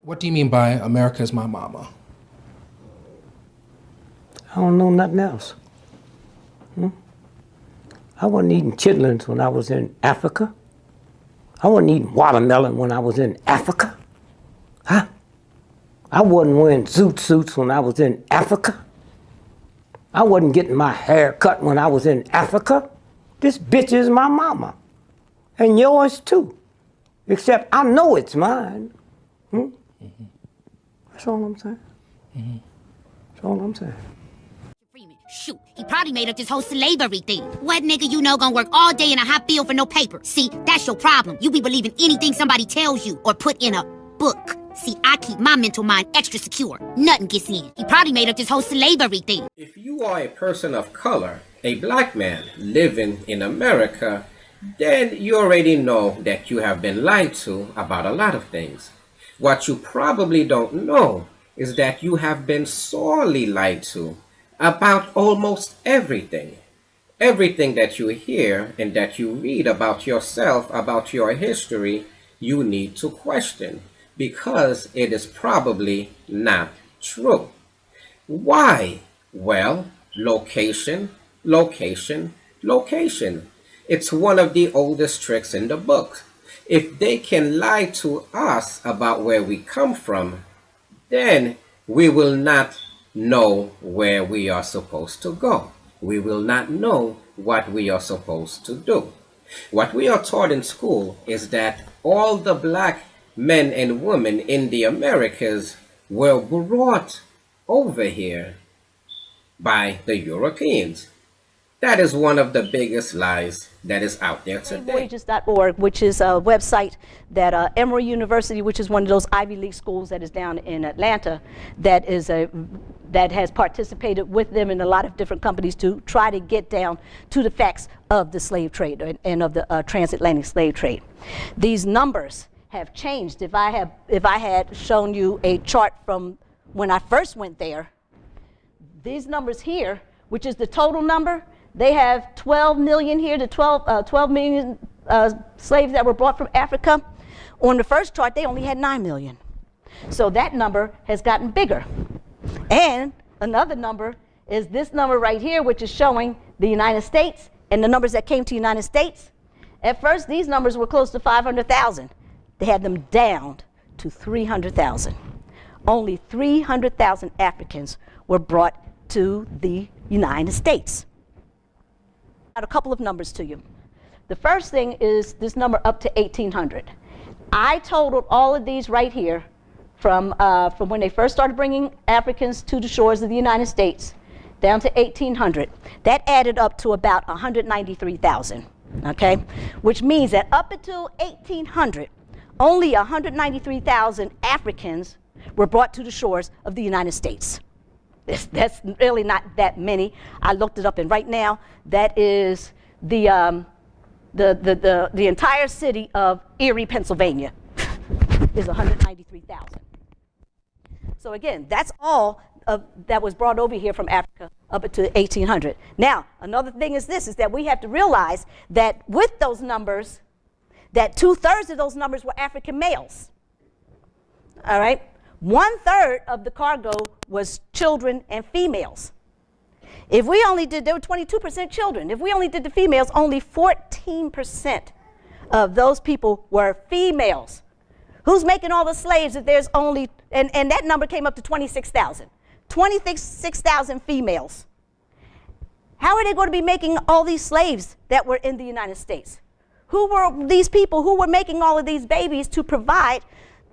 What do you mean by America is my mama? I don't know nothing else. I wasn't eating chitlins when I was in Africa. I wasn't eating watermelon when I was in Africa. Huh? I wasn't wearing zoot suits when I was in Africa. I wasn't getting my hair cut when I was in Africa. This bitch is my mama. And yours too. Except I know it's mine. That's all I'm saying. That's all I'm saying. Shoot, he probably made up this whole slavery thing. What nigga you know gonna work all day in a hot field for no paper? See, that's your problem. You be believing anything somebody tells you or put in a book. See, I keep my mental mind extra secure. Nothing gets in. He probably made up this whole slavery thing. If you are a person of color, a black man living in America, then you already know that you have been lied to about a lot of things. What you probably don't know is that you have been sorely lied to about almost everything. Everything that you hear and that you read about yourself, about your history, you need to question because it is probably not true. Why? Well, location, location, location. It's one of the oldest tricks in the book. If they can lie to us about where we come from, then we will not know where we are supposed to go. We will not know what we are supposed to do. What we are taught in school is that all the black men and women in the Americas were brought over here by the Europeans. That is one of the biggest lies that is out there today. Wages.org, which is a website that Emory University, which is one of those Ivy League schools that is down in Atlanta, that has participated with them in a lot of different companies to try to get down to the facts of the slave trade and of the transatlantic slave trade. These numbers have changed. If I had shown you a chart from when I first went there, these numbers here, which is the total number, they have 12 million here, the 12 million slaves that were brought from Africa. On the first chart, they only had 9 million. So that number has gotten bigger. And another number is this number right here, which is showing the United States and the numbers that came to the United States. At first, these numbers were close to 500,000. They had them down to 300,000. Only 300,000 Africans were brought to the United States. A couple of numbers to you. The first thing is this number up to 1,800. I totaled all of these right here from when they first started bringing Africans to the shores of the United States down to 1,800. That added up to about 193,000, okay? Which means that up until 1,800, only 193,000 Africans were brought to the shores of the United States. That's really not that many. I looked it up, and right now, that is the entire city of Erie, Pennsylvania, is 193,000. So again, that's all that was brought over here from Africa up to 1,800. Now, another thing is this, is that we have to realize that with those numbers, that 2/3 of those numbers were African males. All right? 1/3 of the cargo was children and females. If we only did, there were 22% children. If we only did the females, only 14% of those people were females. Who's making all the slaves if there's only, and that number came up to 26,000. 26,000 females. How are they going to be making all these slaves that were in the United States? Who were these people who were making all of these babies to provide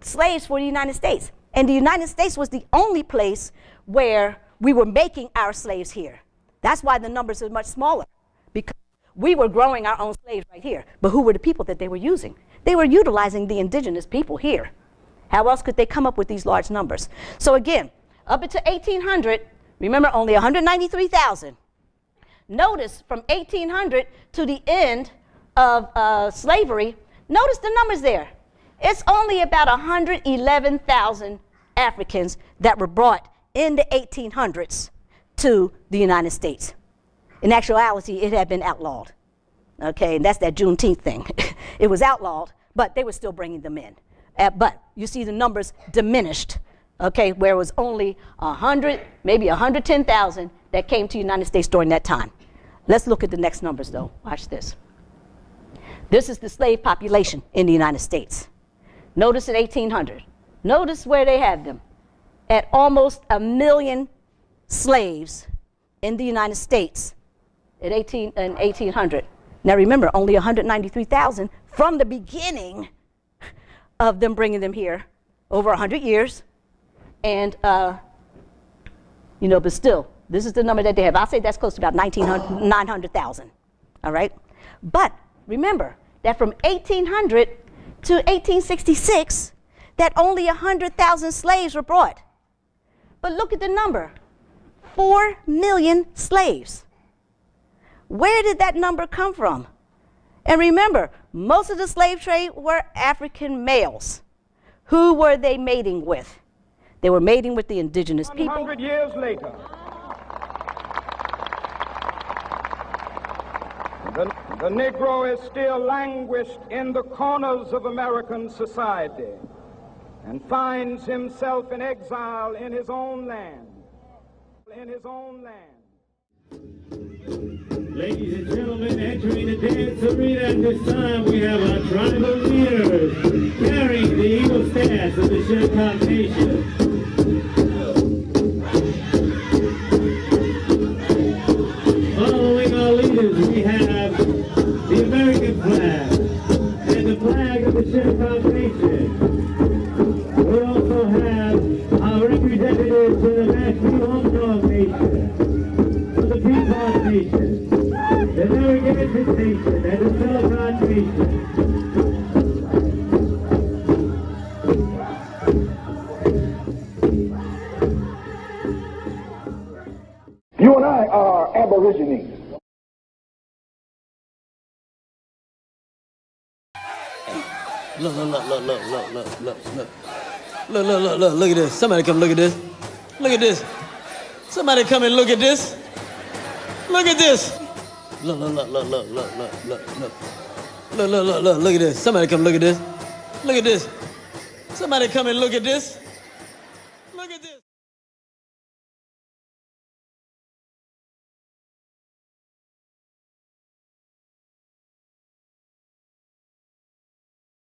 slaves for the United States? And the United States was the only place where we were making our slaves here. That's why the numbers are much smaller, because we were growing our own slaves right here. But who were the people that they were using? They were utilizing the indigenous people here. How else could they come up with these large numbers? So again, up until 1,800, remember only 193,000. Notice from 1,800 to the end of slavery, notice the numbers there. It's only about 111,000 Africans that were brought in the 1800s to the United States. In actuality, it had been outlawed. Okay, and that's that Juneteenth thing. It was outlawed, but they were still bringing them in. but you see the numbers diminished, okay, where it was only 100, maybe 110,000 that came to the United States during that time. Let's look at the next numbers, though. Watch this. This is the slave population in the United States. Notice in 1800. Notice where they have them. At almost 1 million slaves in the United States in 1800. Now remember, only 193,000 from the beginning of them bringing them here, over 100 years. And, but still, this is the number that they have. I'll say that's close to about 900,000, all right? But remember that from 1800 to 1866, that only 100,000 slaves were brought. But look at the number, 4 million slaves. Where did that number come from? And remember, most of the slave trade were African males. Who were they mating with? They were mating with the indigenous people. 100 years later, the Negro is still languished in the corners of American society and finds himself in exile in his own land. Ladies and gentlemen, entering the dance arena at this time, we have our tribal leaders carrying the eagle staff of the Shinnecock Nation. Following our leaders, we have the American flag and the flag of the Shinnecock Nation. We also have our representatives from the National Nation, from the Pequot Nation, the Narragansett Nation, and the Silicon Nation. You and I are Aborigines. Look at this. Somebody come look at this. Look at this. Somebody come and look at this. Look at this. Look at this. Somebody come look at this. Look at this. Somebody come and look at this. Look at this.